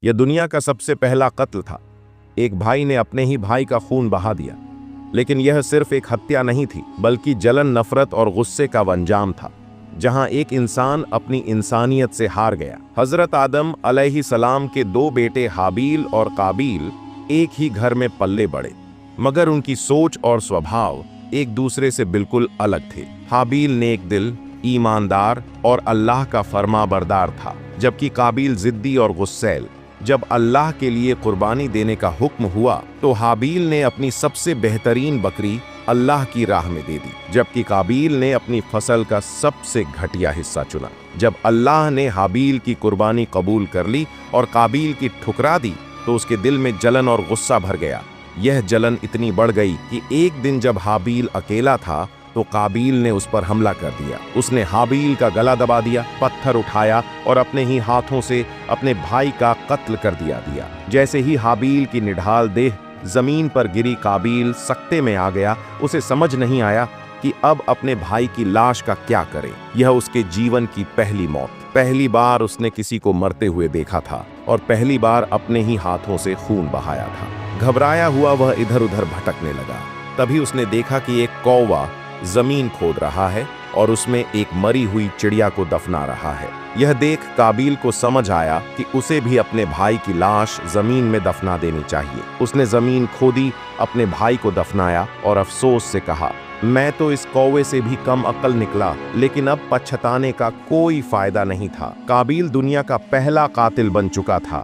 यह दुनिया का सबसे पहला कत्ल था। एक भाई ने अपने ही भाई का खून बहा दिया। लेकिन यह सिर्फ एक हत्या नहीं थी, बल्कि जलन, नफरत और गुस्से का अंजाम था, जहां एक इंसान अपनी इंसानियत से हार गया। हजरत आदम अलैहिस्सलाम के दो बेटे हाबील और काबील एक ही घर में पल्ले बढ़े, मगर उनकी सोच और स्वभाव एक दूसरे से बिल्कुल अलग थे। हाबील नेक दिल, ईमानदार और अल्लाह का फरमाबरदार था, जबकि काबील जिद्दी और गुस्सैल। जब अल्लाह के लिए कुर्बानी देने का हुक्म हुआ तो हाबील ने अपनी सबसे बेहतरीन बकरी अल्लाह की राह में दे दी, जबकि काबील ने अपनी फसल का सबसे घटिया हिस्सा चुना। जब अल्लाह ने हाबील की कुर्बानी कबूल कर ली और काबील की ठुकरा दी तो उसके दिल में जलन और गुस्सा भर गया। यह जलन इतनी बढ़ गई कि एक दिन जब हाबील अकेला था तो काबील ने उस पर हमला कर दिया। उसने हाबील का गला दबा दिया, पत्थर उठाया और अपने ही हाथों से अपने भाई का कत्ल कर दिया। जैसे ही हाबील की निढाल देह जमीन पर गिरी, काबील सकते में आ गया। उसे समझ नहीं आया कि अब अपने भाई की लाश का क्या करे। यह उसके जीवन की पहली मौत। पहली बार उसने किसी को मरते हुए देखा था और पहली बार अपने ही हाथों से खून बहाया था। घबराया हुआ वह इधर उधर भटकने लगा। तभी उसने देखा कि एक कौवा जमीन खोद रहा है और उसमें एक मरी हुई चिड़िया को दफना रहा है। यह देख काबील को समझ आया कि उसे भी अपने भाई की लाश जमीन में दफना देनी चाहिए। उसने जमीन खोदी, अपने भाई को दफनाया और अफसोस से कहा, मैं तो इस कौवे से भी कम अक्ल निकला, लेकिन अब पछताने का कोई फायदा नहीं था। काबील दुनिया का पहला कातिल बन चुका था।